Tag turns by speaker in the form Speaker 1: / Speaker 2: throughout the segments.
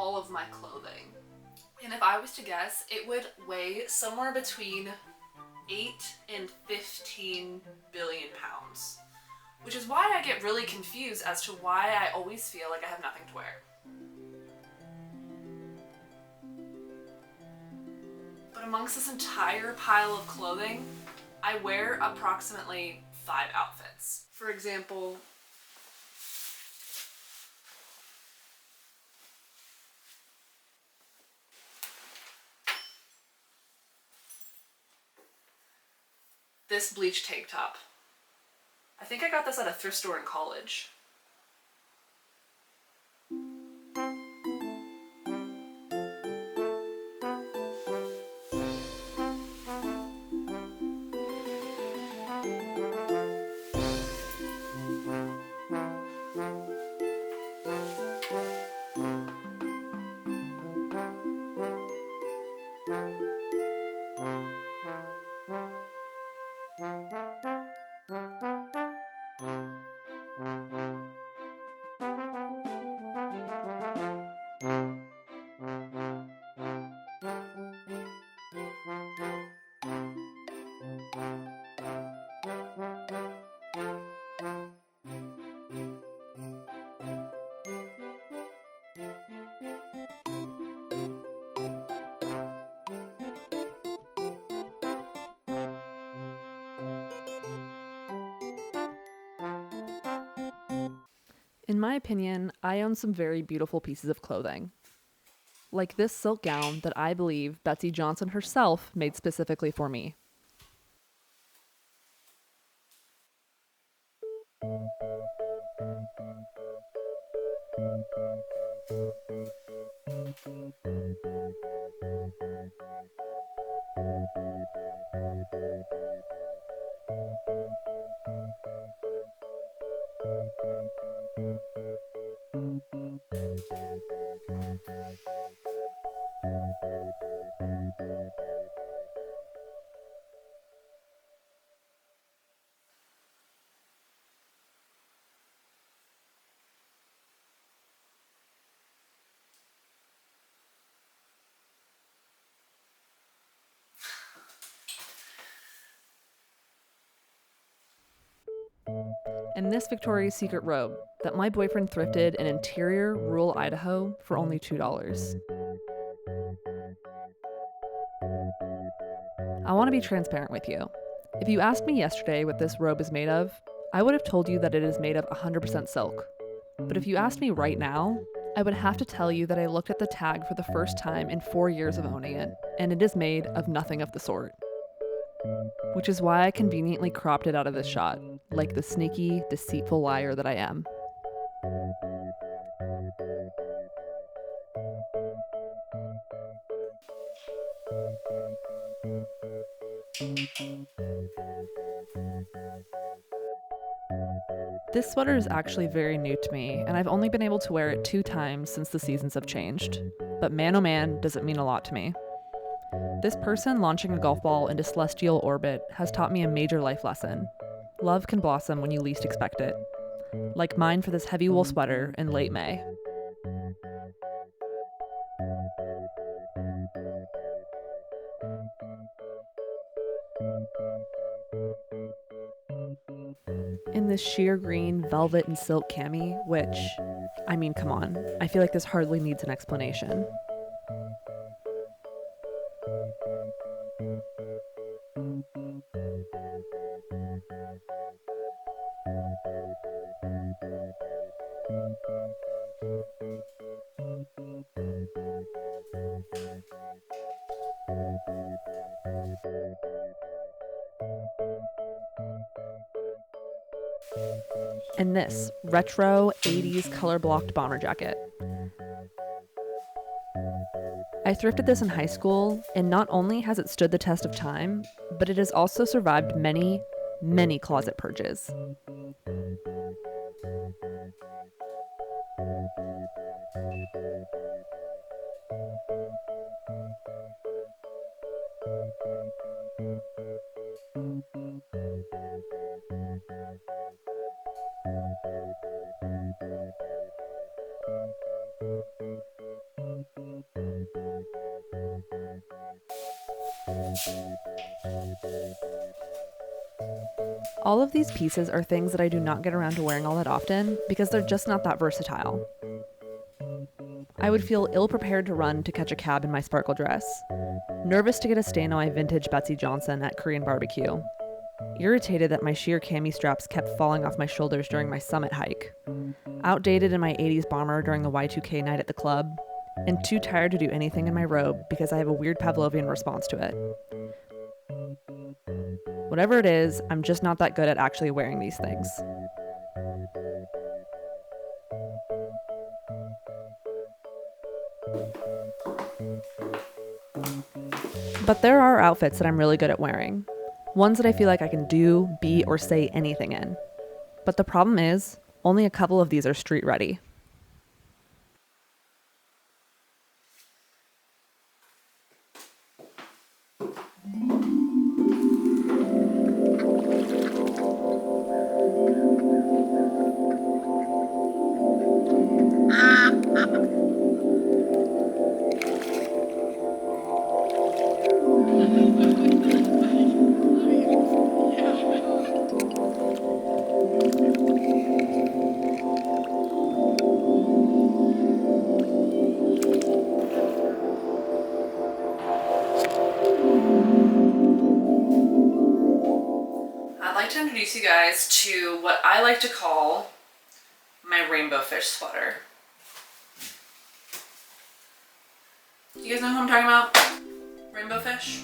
Speaker 1: all of my clothing. And if I was to guess, it would weigh somewhere between 8 and 15 billion pounds. Which is why I get really confused as to why I always feel like I have nothing to wear. But amongst this entire pile of clothing, I wear approximately 5 outfits. For example, this bleach tank top. I think I got this at a thrift store in college.
Speaker 2: In my opinion, I own some very beautiful pieces of clothing. Like this silk gown that I believe Betsy Johnson herself made specifically for me. And this Victoria's Secret robe that my boyfriend thrifted in interior rural Idaho for only $2. I want to be transparent with you. If you asked me yesterday what this robe is made of, I would have told you that it is made of 100% silk. But if you asked me right now, I would have to tell you that I looked at the tag for the first time in 4 years of owning it, and it is made of nothing of the sort. Which is why I conveniently cropped it out of this shot, like the sneaky, deceitful liar that I am. This sweater is actually very new to me, and I've only been able to wear it 2 times since the seasons have changed. But man oh man, does it mean a lot to me. This person launching a golf ball into celestial orbit has taught me a major life lesson. Love can blossom when you least expect it. Like mine for this heavy wool sweater in late May. In this sheer green velvet and silk cami, which, I mean, come on, I feel like this hardly needs an explanation. And this retro 80s color blocked bomber jacket. I thrifted this in high school, and not only has it stood the test of time, but it has also survived many, many closet purges. All of these pieces are things that I do not get around to wearing all that often because they're just not that versatile. I would feel ill-prepared to run to catch a cab in my sparkle dress, nervous to get a stain on my vintage Betsy Johnson at Korean barbecue, irritated that my sheer cami straps kept falling off my shoulders during my summit hike, outdated in my 80s bomber during the Y2K night at the club, and too tired to do anything in my robe because I have a weird Pavlovian response to it. Whatever it is, I'm just not that good at actually wearing these things. But there are outfits that I'm really good at wearing. Ones that I feel like I can do, be, or say anything in. But the problem is, only a couple of these are street ready.
Speaker 1: I'd like to introduce you guys to what I like to call my rainbow fish sweater. Do you guys know who I'm talking about? Rainbow fish?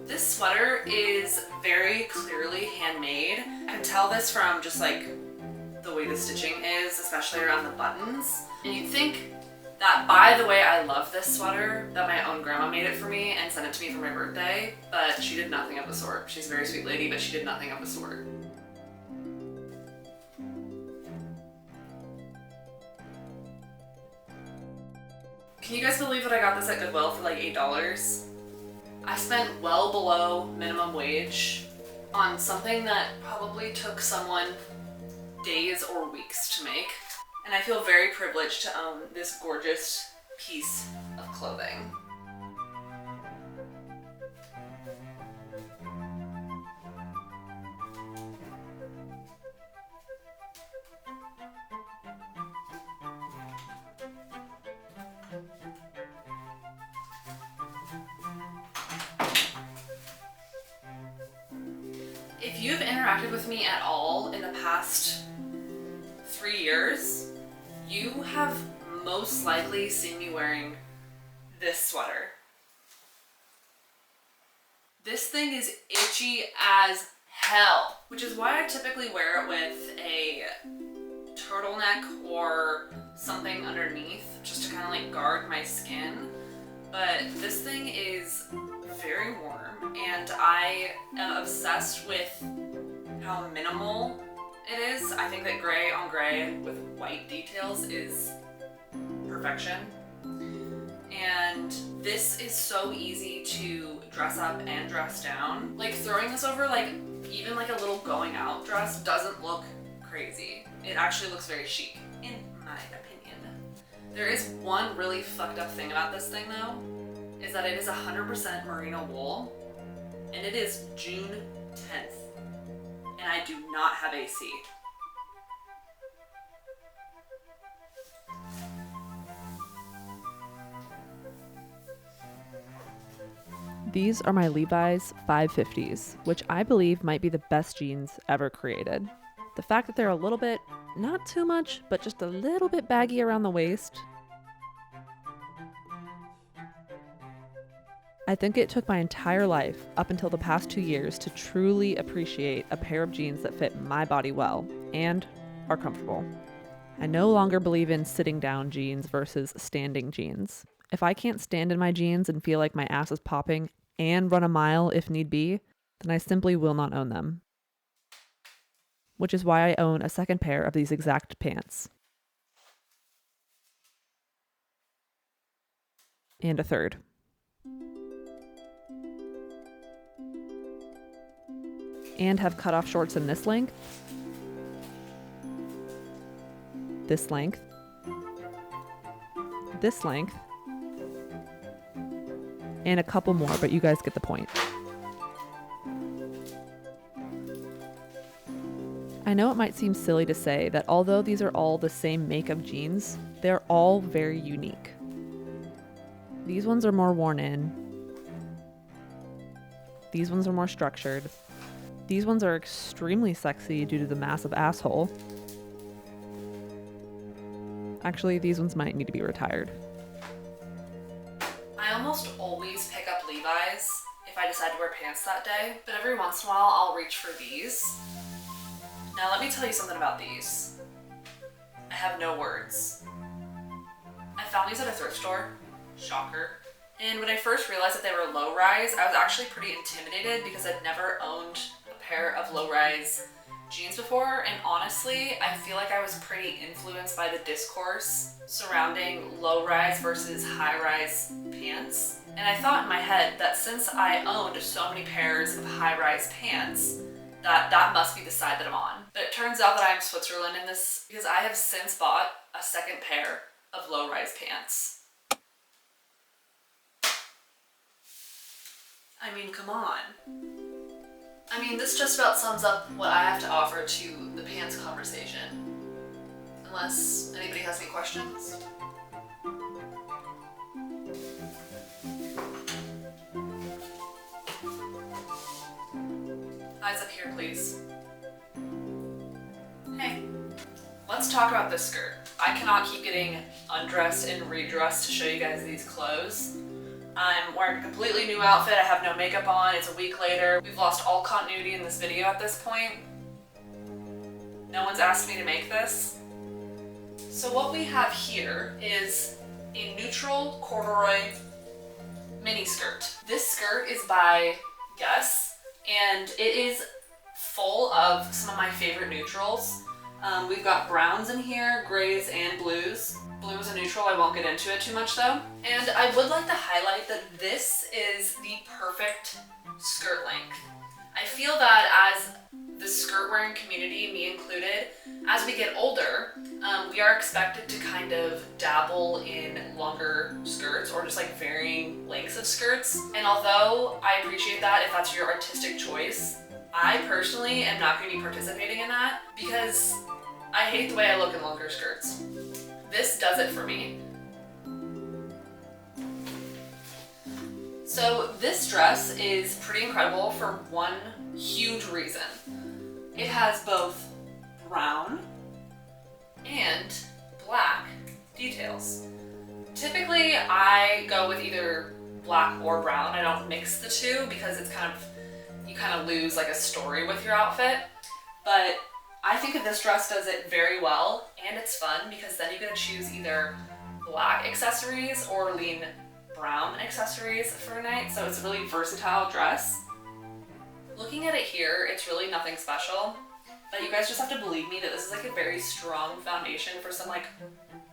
Speaker 1: This sweater is very clearly handmade. I can tell this from just like the way the stitching is, especially around the buttons. And you'd think that by the way I love this sweater, that my own grandma made it for me and sent it to me for my birthday, but she did nothing of the sort. She's a very sweet lady, but she did nothing of the sort. Can you guys believe that I got this at Goodwill for like $8? I spent well below minimum wage on something that probably took someone days or weeks to make. And I feel very privileged to own this gorgeous piece of clothing. If you've interacted with me at all in the past 3 years, you have most likely seen me wearing this sweater. This thing is itchy as hell, which is why I typically wear it with a turtleneck or something underneath just to kind of like guard my skin. But this thing is very warm and I am obsessed with how minimal it is. I think that gray on gray with white details is perfection. And this is so easy to dress up and dress down. Like throwing this over like even like a little going out dress doesn't look crazy. It actually looks very chic, in my opinion. There is one really fucked up thing about this thing though, is that it is 100% merino wool and it is June 10th. And I do not have AC.
Speaker 2: These are my Levi's 550s, which I believe might be the best jeans ever created. The fact that they're a little bit, not too much, but just a little bit baggy around the waist. I think it took my entire life, up until the past 2 years, to truly appreciate a pair of jeans that fit my body well and are comfortable. I no longer believe in sitting down jeans versus standing jeans. If I can't stand in my jeans and feel like my ass is popping and run a mile if need be, then I simply will not own them. Which is why I own a second pair of these exact pants. And a third. And have cutoff shorts in this length, this length, and a couple more, but you guys get the point. I know it might seem silly to say that although these are all the same make of jeans, they're all very unique. These ones are more worn in. These ones are more structured. These ones are extremely sexy due to the massive asshole. Actually, these ones might need to be retired.
Speaker 1: I almost always pick up Levi's if I decide to wear pants that day, but every once in a while I'll reach for these. Now let me tell you something about these. I have no words. I found these at a thrift store. Shocker. And when I first realized that they were low-rise, I was actually pretty intimidated because I'd never owned a pair of low-rise jeans before, and honestly, I feel like I was pretty influenced by the discourse surrounding low-rise versus high-rise pants. And I thought in my head that since I owned so many pairs of high-rise pants, that must be the side that I'm on. But it turns out that I'm Switzerland in this because I have since bought a second pair of low-rise pants. I mean, come on. I mean, this just about sums up what I have to offer to the pants conversation. Unless anybody has any questions? Eyes up here, please. Hey, let's talk about this skirt. I cannot keep getting undressed and redressed to show you guys these clothes. I'm wearing a completely new outfit. I have no makeup on. It's a week later. We've lost all continuity in this video at this point. No one's asked me to make this. So what we have here is a neutral corduroy mini skirt. This skirt is by Guess, and it is full of some of my favorite neutrals. We've got browns in here, grays, and blues. Blue is a neutral, I won't get into it too much though. And I would like to highlight that this is the perfect skirt length. I feel that as the skirt wearing community, me included, as we get older, we are expected to kind of dabble in longer skirts or just like varying lengths of skirts. And although I appreciate that if that's your artistic choice, I personally am not going to be participating in that because I hate the way I look in longer skirts. This does it for me. So this dress is pretty incredible for one huge reason. It has both brown and black details. Typically, I go with either black or brown. I don't mix the two because it's you kind of lose like a story with your outfit. But I think that this dress does it very well, and it's fun because then you get to choose either black accessories or lean brown accessories for a night, so it's a really versatile dress. Looking at it here, it's really nothing special, but you guys just have to believe me that this is like a very strong foundation for some like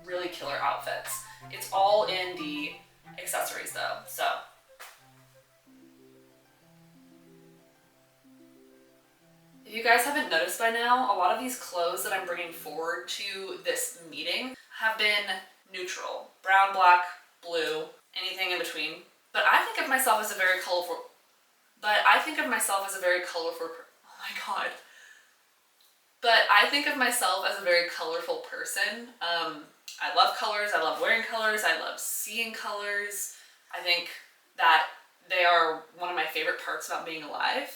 Speaker 1: really killer outfits. It's all in the accessories though, so. If you guys haven't noticed by now, a lot of these clothes that I'm bringing forward to this meeting have been neutral. Brown, black, blue, anything in between. But I think of myself as a very colorful, oh my god. But I think of myself as a very colorful person. I love colors, I love wearing colors, I love seeing colors. I think that they are one of my favorite parts about being alive.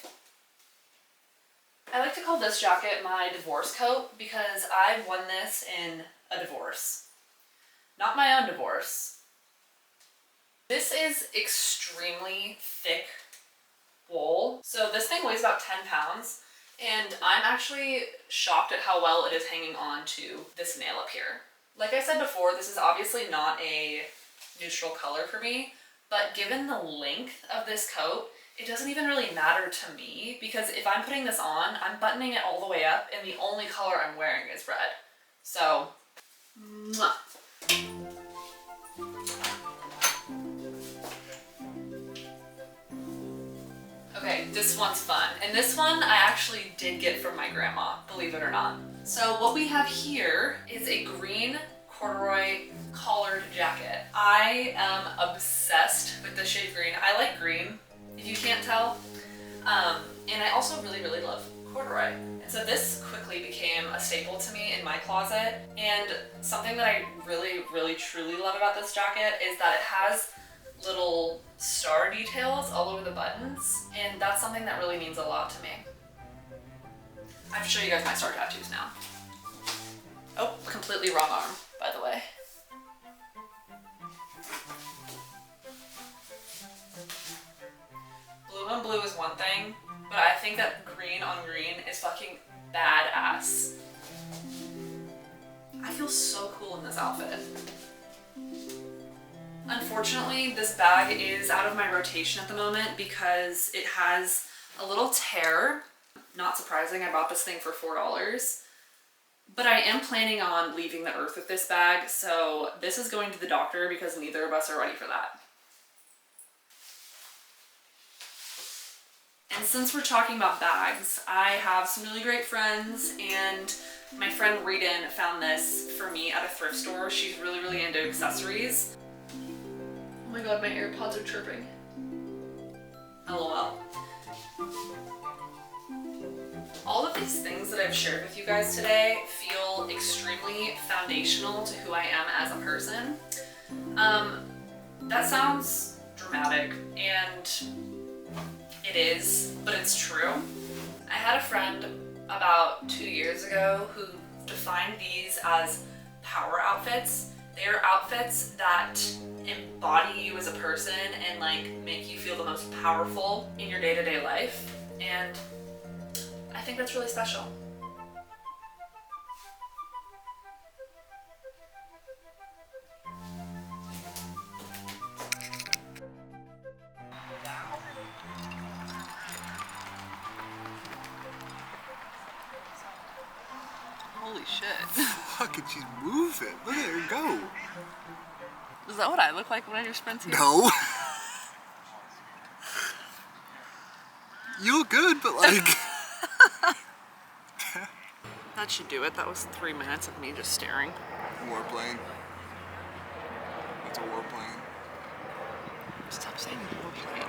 Speaker 1: I like to call this jacket my divorce coat because I won this in a divorce. Not my own divorce. This is extremely thick wool. So this thing weighs about 10 pounds and I'm actually shocked at how well it is hanging on to this nail up here. Like I said before, this is obviously not a neutral color for me, but given the length of this coat, it doesn't even really matter to me because if I'm putting this on, I'm buttoning it all the way up and the only color I'm wearing is red. So, mwah. Okay, this one's fun. And this one I actually did get from my grandma, believe it or not. So what we have here is a green corduroy collared jacket. I am obsessed with at this shade green. I like green, if you can't tell. And I also really, really love corduroy. And so this quickly became a staple to me in my closet. And something that I really, really, truly love about this jacket is that it has little star details all over the buttons. And that's something that really means a lot to me. I have to show you guys my star tattoos now. Oh, completely wrong arm, by the way. Blue on blue is one thing, but I think that green on green is fucking badass. I feel so cool in this outfit. Unfortunately, this bag is out of my rotation at the moment because it has a little tear. Not surprising, I bought this thing for $4. But I am planning on leaving the earth with this bag, so this is going to the doctor because neither of us are ready for that. And since we're talking about bags, I have some really great friends, and my friend Reedon found this for me at a thrift store. She's really, really into accessories. Oh my god, my AirPods are chirping. LOL. All of these things that I've shared with you guys today feel extremely foundational to who I am as a person. That sounds dramatic, and it is, but it's true. I had a friend about 2 years ago who defined these as power outfits. They are outfits that embody you as a person and like make you feel the most powerful in your day-to-day life. And I think that's really special. Holy shit.
Speaker 3: Fuck it, she's moving. Look at her go.
Speaker 1: Is that what I look like when you're sprinting?
Speaker 3: No. You look good, but like...
Speaker 1: That should do it. That was 3 minutes of me just staring.
Speaker 3: Warplane. That's a warplane.
Speaker 1: Stop saying warplane.